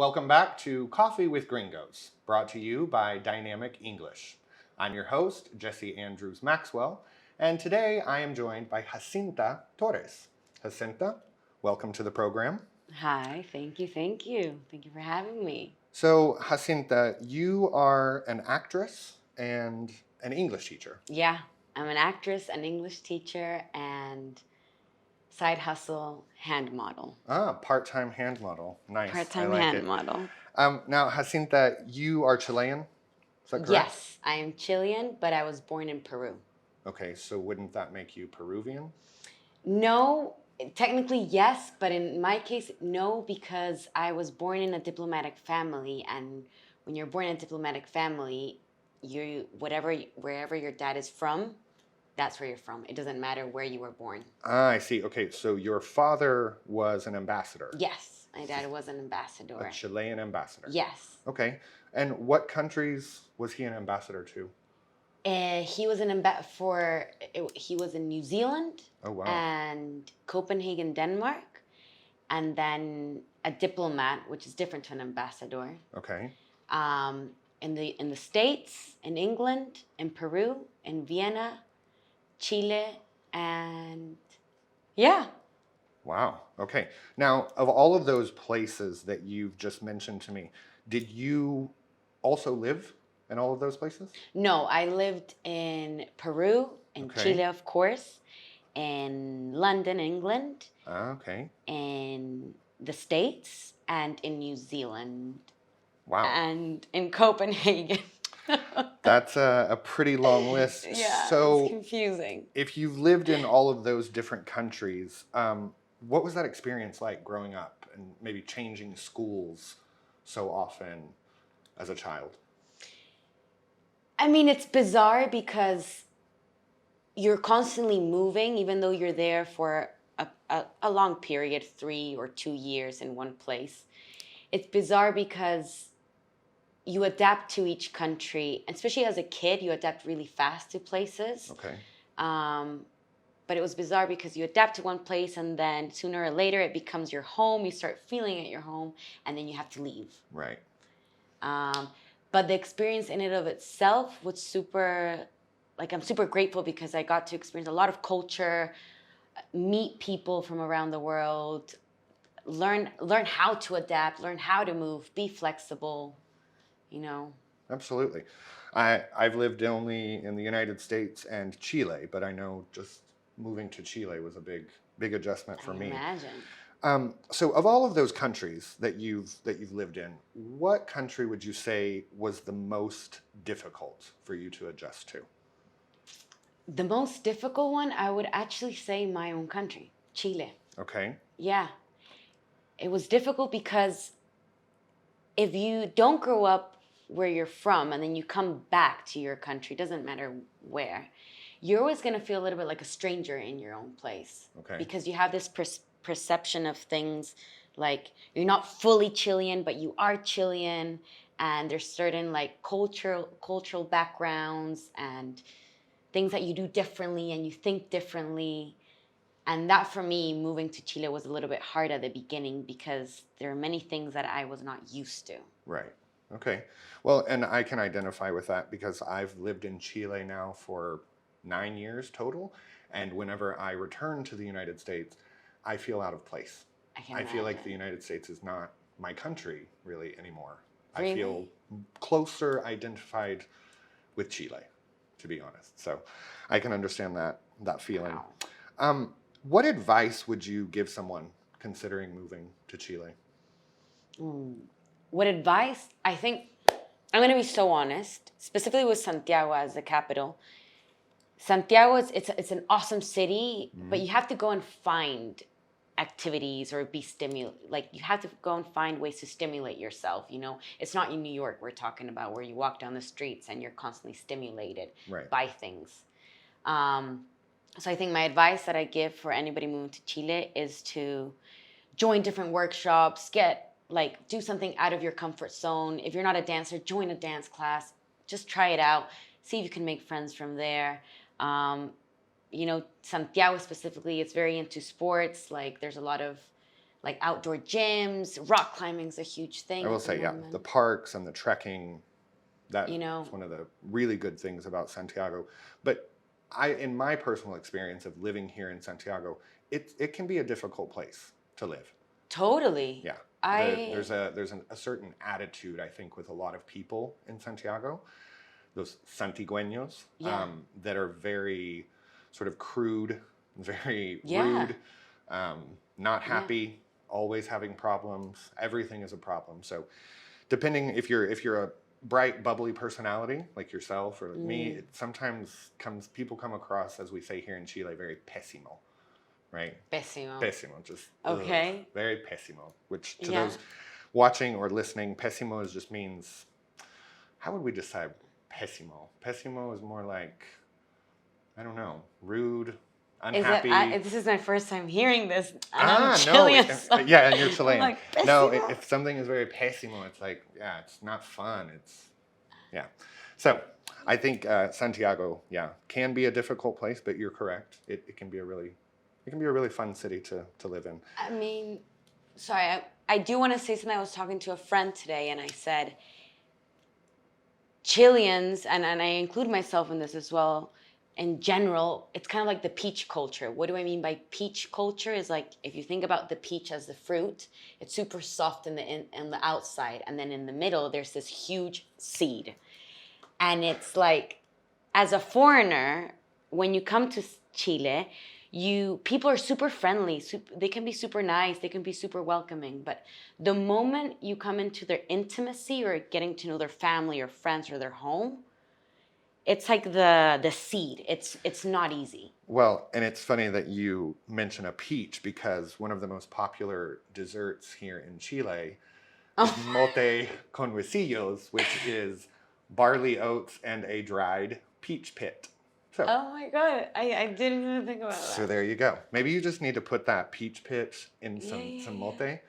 Welcome back to Coffee with Gringos, brought to you by Dynamic English. I'm your host, Jesse Andrews Maxwell, and today I am joined by Jacinta Torres. Jacinta, welcome to the program. Hi, thank you, thank you. Thank you for having me. So, Jacinta, you are an actress and an English teacher. Yeah, I'm an actress, an English teacher, and side hustle hand model. Part-time hand model. Nice, I Part-time like hand it. model. Now, Jacinta, you are Chilean, is that correct? Yes, I am Chilean, but I was born in Peru. Okay, so wouldn't that make you Peruvian? No, technically yes, but in my case, no, because I was born in a diplomatic family, and when you're born in a diplomatic family, wherever your dad is from, that's where you're from. It doesn't matter where you were born. I see. Okay, so your father was an ambassador, Yes, my dad was an ambassador. a Chilean ambassador. Yes. Okay, and what countries was he an ambassador to? He was he was in New Zealand. Oh, wow. And Copenhagen, Denmark, and then a diplomat, which is different to an ambassador. Okay. In the States, in England, in Peru, in Vienna, Chile, and yeah. Wow. Okay. Now, of all of those places that you've just mentioned to me, did you also live in all of those places? No, I lived in Peru, in Okay. Chile, of course, in London, England, Okay. in the States, and in New Zealand, Wow. and in Copenhagen. That's a pretty long list. Yeah, So, it's confusing. if you've lived in all of those different countries, what was that experience like growing up and maybe changing schools so often as a child? I mean, it's bizarre because you're constantly moving, even though you're there for a long period, 3 or 2 years in one place. It's bizarre because you adapt to each country, especially as a kid, you adapt really fast to places. Okay. But it was bizarre because you adapt to one place and then sooner or later it becomes your home. You start feeling at your home and then you have to leave. Right. But the experience in and of itself was I'm super grateful because I got to experience a lot of culture, meet people from around the world, learn how to adapt, learn how to move, be flexible, you know. Absolutely. I've lived only in the United States and Chile, but I know just moving to Chile was a big adjustment for I me. imagine. So of all of those countries that you've lived in, what country would you say was the most difficult for you to adjust to? The most difficult one, I would actually say my own country, Chile. Okay. Yeah. It was difficult because if you don't grow up where you're from and then you come back to your country, doesn't matter where, you're always going to feel a little bit like a stranger in your own place. Okay. Because you have this perception of things like you're not fully Chilean, but you are Chilean, and there's certain like cultural backgrounds and things that you do differently and you think differently. And that for me, moving to Chile was a little bit hard at the beginning because there are many things that I was not used to. Right. Okay. Well, and I can identify with that because I've lived in Chile now for 9 years total. And whenever I return to the United States, I feel out of place. I feel like the United States is not my country really anymore. Really? I feel closer identified with Chile, to be honest. So I can understand that feeling. Wow. What advice would you give someone considering moving to Chile? What advice? I think I'm going to be so honest, specifically with Santiago as the capital. Santiago, it's an awesome city, but you have to go and find activities or be like you have to go and find ways to stimulate yourself. It's not in New York we're talking about where you walk down the streets and you're constantly stimulated Right. by things. So I think my advice that I give for anybody moving to Chile is to join different workshops, do something out of your comfort zone. If you're not a dancer, join a dance class. Just try it out. See if you can make friends from there. Santiago specifically, it's very into sports. Like there's a lot of like outdoor gyms. Rock climbing's a huge thing. I will at the say, yeah, moment, the parks and the trekking, you that know. is one of the really good things about Santiago. But in my personal experience of living here in Santiago, it can be a difficult place to live. Totally. Yeah. I There's a certain attitude, I think, with a lot of people in Santiago, those Santigüeños, Yeah. that are very sort of crude, very Yeah. rude, not Yeah. happy, always having problems. Everything is a problem. So, depending if you're a bright, bubbly personality like yourself or like me, Mm. it sometimes people come across, as we say here in Chile, very pésimo, right? Pésimo. Pésimo, just Okay. very pésimo. Which to Yeah. those watching or listening, pésimo just means, how would we describe pésimo? Pésimo is more like, I don't know, rude, Is it? unhappy. This is my first time hearing this, and I'm No, Chilean. So yeah, and you're I'm Chilean. like, No, pésimo. if something is very pésimo, it's like, yeah, it's not fun. Yeah. So I think Santiago, yeah, can be a difficult place, but you're correct. It can be a really fun city to live in. I mean, sorry, I do want to say something. I was talking to a friend today, and I said, Chileans, and I include myself in this as well, in general, it's kind of like the peach culture. What do I mean by peach culture? Is like if you think about the peach as the fruit, it's super soft in the outside, and then in the middle there's this huge seed. And it's like, as a foreigner, when you come to Chile, people are super friendly. They can be super nice. They can be super welcoming. But the moment you come into their intimacy or getting to know their family or friends or their home, it's like the seed. It's not easy. Well, and it's funny that you mention a peach because one of the most popular desserts here in Chile is Oh, mote con huesillos, which is barley oats and a dried peach pit. So, oh my God. I didn't even think about so that. there you go. Maybe you just need to put that peach pit in Yeah, yeah, some yeah. mote,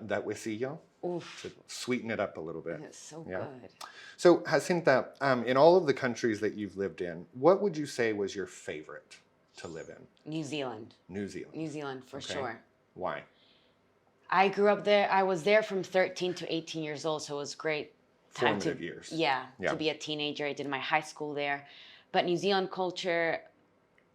that huesillo, Oof, to sweeten it up a little bit. it's so Yeah. good. So, Jacinta, in all of the countries that you've lived in, what would you say was your favorite to live in? New Zealand. New Zealand. New Zealand for Okay. sure. Why? I grew up there. I was there from 13 to 18 years old, so it was great time Formative years. yeah, Yeah. to be a teenager. I did my high school there. But New Zealand culture,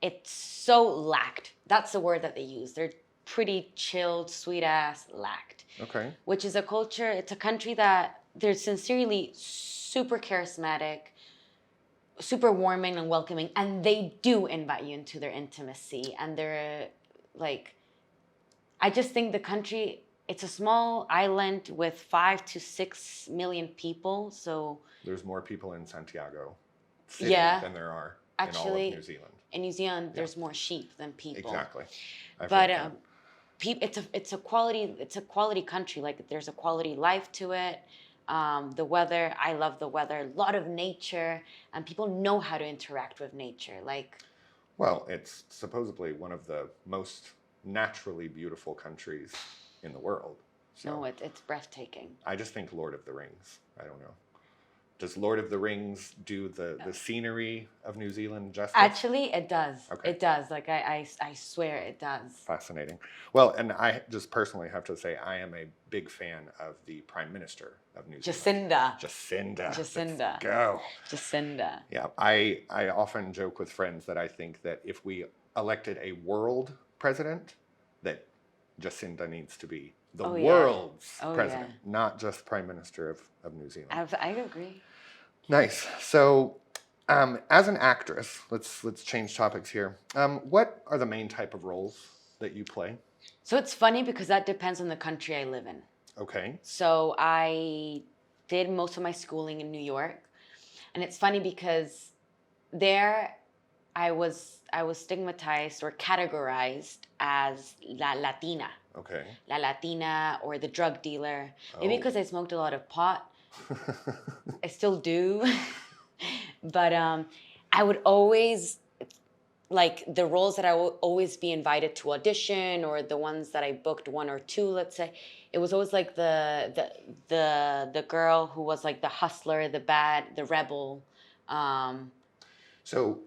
it's so lacked. That's the word that they use. They're pretty chilled, sweet ass, lacked. Okay. Which is a culture, it's a country that they're sincerely super charismatic, super warming and welcoming, and they do invite you into their intimacy. And they're like, I just think the country, it's a small island with 5 to 6 million people. So There's more people in Santiago City Yeah. than there are in all actually, of New Zealand. in New Zealand, there's more sheep than people. Exactly. I've But heard that. it's a quality country. Like there's a quality life to it. The weather, I love the weather. A lot of nature, and people know how to interact with nature. Like Well, it's supposedly one of the most naturally beautiful countries in the world. So no, it's breathtaking. I just think Lord of the Rings. I don't know. Does Lord of the Rings do the scenery of New Zealand justice? Actually, it does. Okay. It does. Like I swear it does. Fascinating. Well, and I just personally have to say I am a big fan of the Prime Minister of New Zealand. Jacinda. Jacinda. Jacinda. Let's go. Jacinda. Yeah, I often joke with friends that I think that if we elected a world president, that Jacinda needs to be the Oh, yeah. world's Oh, president, yeah. not just Prime Minister of New Zealand. I agree. Nice. So, as an actress, let's change topics here. What are the main type of roles that you play? So it's funny because that depends on the country I live in. Okay. So I did most of my schooling in New York, and it's funny because there I was stigmatized or categorized as la Latina, Okay. or the drug dealer. Maybe Oh. because I smoked a lot of pot. I still do, but I would always like the roles that I would always be invited to audition, or the ones that I booked one or two, let's say. It was always like the girl who was like the hustler, the rebel. So,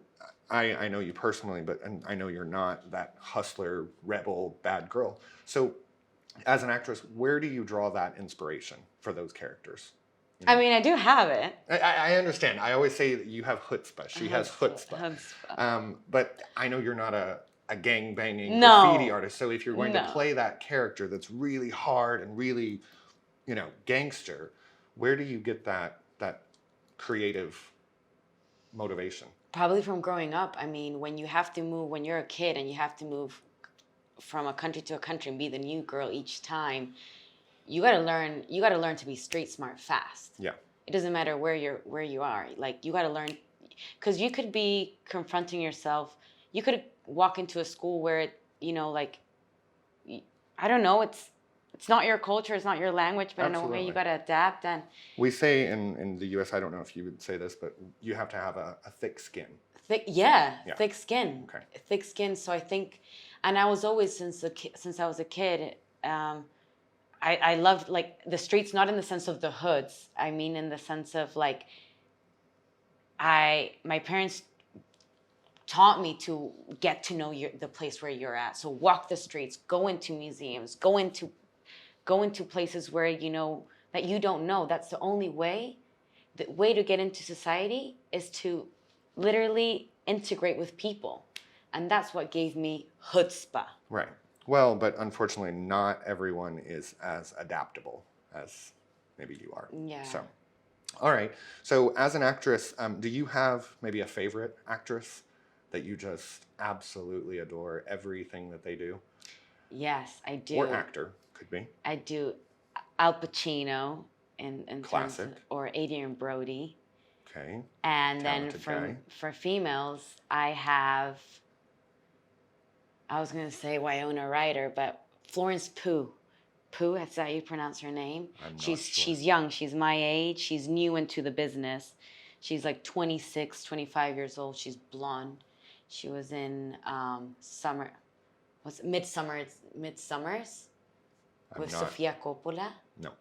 I know you personally, but and I know you're not that hustler, rebel, bad girl. So, as an actress, where do you draw that inspiration for those characters? You I know, mean, I do have it. I understand. I always say that you have chutzpah. She has chutzpah. Chutzpah. But I know you're not a gang banging graffiti No, artist. So if you're going to no. play that character that's really hard and really, gangster, where do you get that creative motivation? Probably from growing up. I mean, when you have to move, when you're a kid and you have to move from a country to a country and be the new girl each time, you gotta learn. You gotta learn to be street smart fast. Yeah. It doesn't matter where you are. Like you gotta learn, because you could be confronting yourself. You could walk into a school where like I don't know. It's not your culture. It's not your language. But in a way, you Absolutely. gotta adapt. And We say in the US, I don't know if you would say this, but you have to have a thick skin. yeah, Yeah. thick skin. Okay. Thick skin. So I think, and I was always since I was a kid. I loved like the streets, not in the sense of the hoods. I mean, in the sense of like, my parents taught me to get to know the place where you're at. So walk the streets, go into museums, go into places where that you don't know. That's the only way. The way to get into society is to literally integrate with people, and that's what gave me chutzpah. Right. Well, but unfortunately, not everyone is as adaptable as maybe you are. Yeah. So, all right. So, as an actress, do you have maybe a favorite actress that you just absolutely adore everything that they do? Yes, I do. Or actor, could be. I do. Al Pacino in terms Classic. or Adrian Brody. Okay. And then Talented guy. for females, I was gonna say Winona Ryder, but Florence Pugh. Pugh, that's how you pronounce her name. I'm not She's sure. she's young. She's my age. She's new into the business. She's like 26, 25 years old. She's blonde. She was in Midsummers I'm with not, Sofia Coppola. no,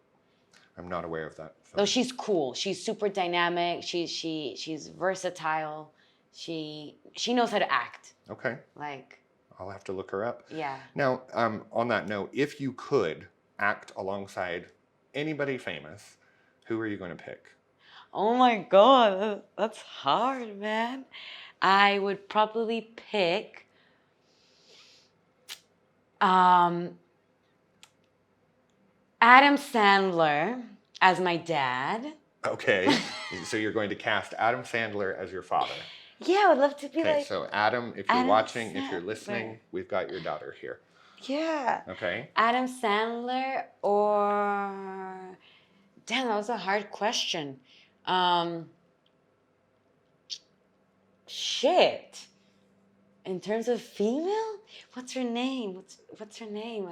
I'm not aware of that film. Though she's cool. She's super dynamic. She's versatile. She knows how to act. Okay. Like, I'll have to look her up. yeah. Now, on that note, if you could act alongside anybody famous, who are you going to pick? Oh my God, that's hard, man. I would probably pick Adam Sandler as my dad. Okay. So you're going to cast Adam Sandler as your father. Yeah, I would love to be Okay, like, so Adam, if you're Adam watching, if you're Sandler. listening, we've got your daughter here. yeah, Okay. Adam Sandler or damn, that was a hard question. Shit. In terms of female, what's her name? What's her name?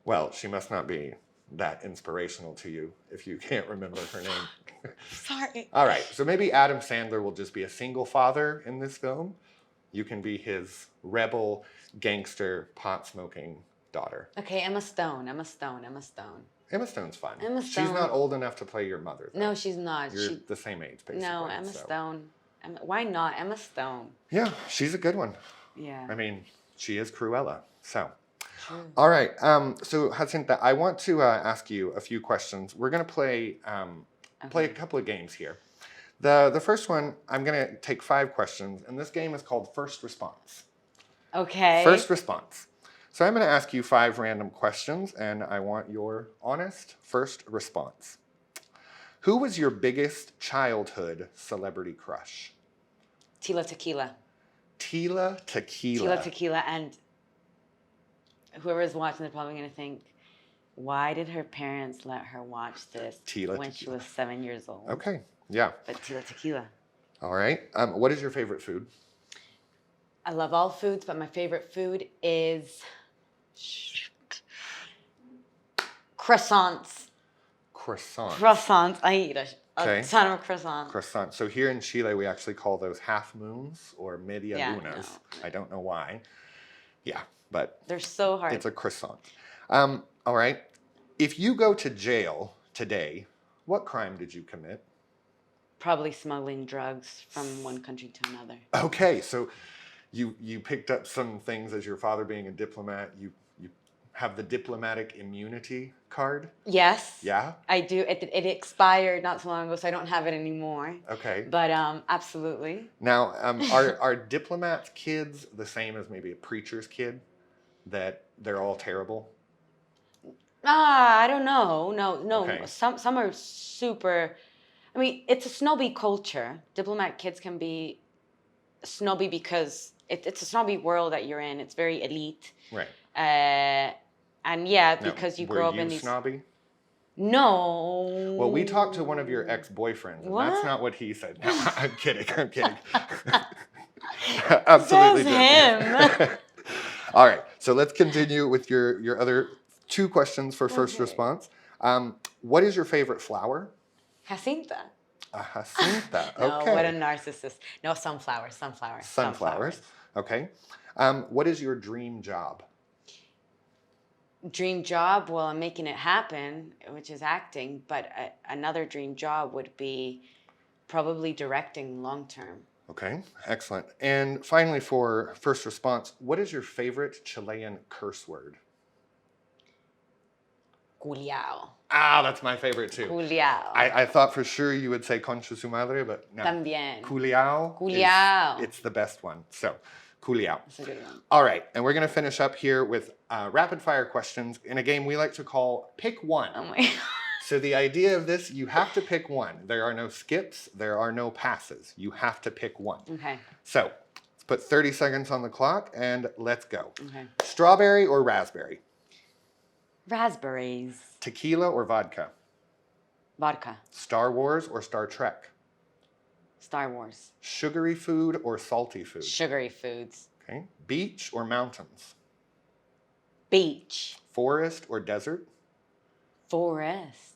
Well, she must not be that inspirational to you if you can't remember her name. Sorry. All right, so maybe Adam Sandler will just be a single father in this film. You can be his rebel, gangster, pot-smoking daughter. Okay, Emma Stone. Emma Stone. Emma Stone. Emma Stone's fine. Emma She's Stone. not old enough to play your mother, though. No, she's not. You're the same age, basically. No, Emma so- Stone. Why not Emma Stone? Yeah, she's a good one. Yeah. I mean, she is Cruella, so. True. All right, so Jacinta, I want to ask you a few questions. We're going to play a couple of games here. The first one, I'm going to take 5 questions, and this game is called First Response. Okay. First response. So I'm going to ask you 5 random questions, and I want your honest first response. Who was your biggest childhood celebrity crush? Tila Tequila. Tila Tequila. Tila Tequila, and whoever's watching is probably going to think, why did her parents let her watch this Tila when she Tequila. was 7 years old? Okay, yeah. But Tila Tequila. All right. What is your favorite food? I love all foods, but my favorite food is croissants. Croissant. Croissants. I eat a Okay. ton of croissants. Croissant. So here in Chile, we actually call those half moons or media Yeah, lunas. I don't know why. Yeah, but They're so hard. it's a croissant. All right. If you go to jail today, what crime did you commit? Probably smuggling drugs from one country to another. Okay, so you picked up some things as your father being a diplomat. You have the diplomatic immunity card? Yes. Yeah? I do. It expired not so long ago, so I don't have it anymore. Okay. But absolutely. Now, are diplomats' kids the same as maybe a preacher's kid? That they're all terrible? I don't know. No. Okay. Some are super. I mean, it's a snobby culture. Diplomat kids can be snobby because it's a snobby world that you're in. It's very elite. Right. And yeah, Now, because you were grow up you in these. snobby? No. Well, we talked to one of your ex-boyfriends, and that's What? not what he said. No, I'm kidding. I'm kidding. Absolutely Says did. All right, so let's continue with your other two questions for first Okay. response. What is your favorite flower? Jacinta. A jacinta. No, Okay. what a narcissist. No, sunflowers. Sunflowers. Okay. What is your dream job? Dream job? Well, I'm making it happen, which is acting. But another dream job would be probably directing long term. Okay, excellent. And finally, for first response, what is your favorite Chilean curse word? Culiao. Ah, that's my favorite too. Culiao. I thought for sure you would say concha su madre, but no. También. Culiao. Culiao. It's the best one. So, culiao. That's a good one. All right, and we're going to finish up here with rapid fire questions in a game we like to call Pick One. Oh my God. So the idea of this, you have to pick one. There are no skips, there are no passes. You have to pick one. Okay. So, let's put 30 seconds on the clock and let's go. Okay. Strawberry or raspberry? Raspberries. Tequila or vodka? Vodka. Star Wars or Star Trek? Star Wars. Sugary food or salty food? Sugary foods. Okay. Beach or mountains? Beach. Forest or desert? Forest.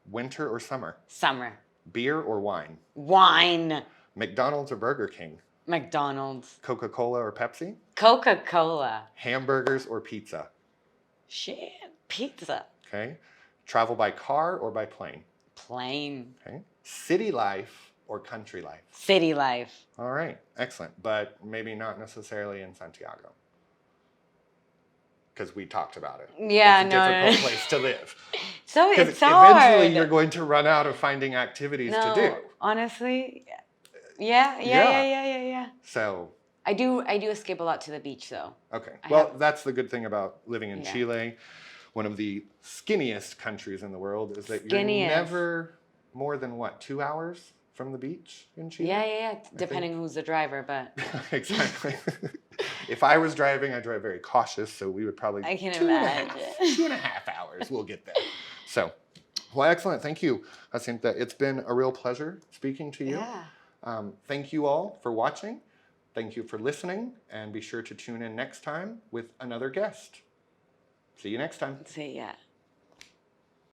Winter or summer? Summer. Beer or wine? Wine. McDonald's or Burger King? McDonald's. Coca-Cola or Pepsi? Coca-Cola. Hamburgers or pizza? Shit. Pizza. Okay. Travel by car or by plane? Plane. Okay. City life or country life? City life. All right, excellent. But maybe not necessarily in Santiago. Because we talked about it. Yeah, it's a no, difficult no. place to live. So Because it's hard. eventually you're going to run out of finding activities to do. Honestly, yeah. So, I do escape a lot to the beach though. okay. I Well, have- that's the good thing about living in Yeah. Chile. One of the skinniest countries in the world is that Skinniest. you're never more than, what, 2 hours from the beach in Chile? Yeah. Depending who's the driver, but Exactly. If I was driving, I drive very cautious, so we would probably I can 2.5 imagine. 2.5 hours. We'll get there. So, well, excellent. Thank you, Jacinta. It's been a real pleasure speaking to you. yeah. Thank you all for watching. Thank you for listening, and be sure to tune in next time with another guest. See you next time. See ya.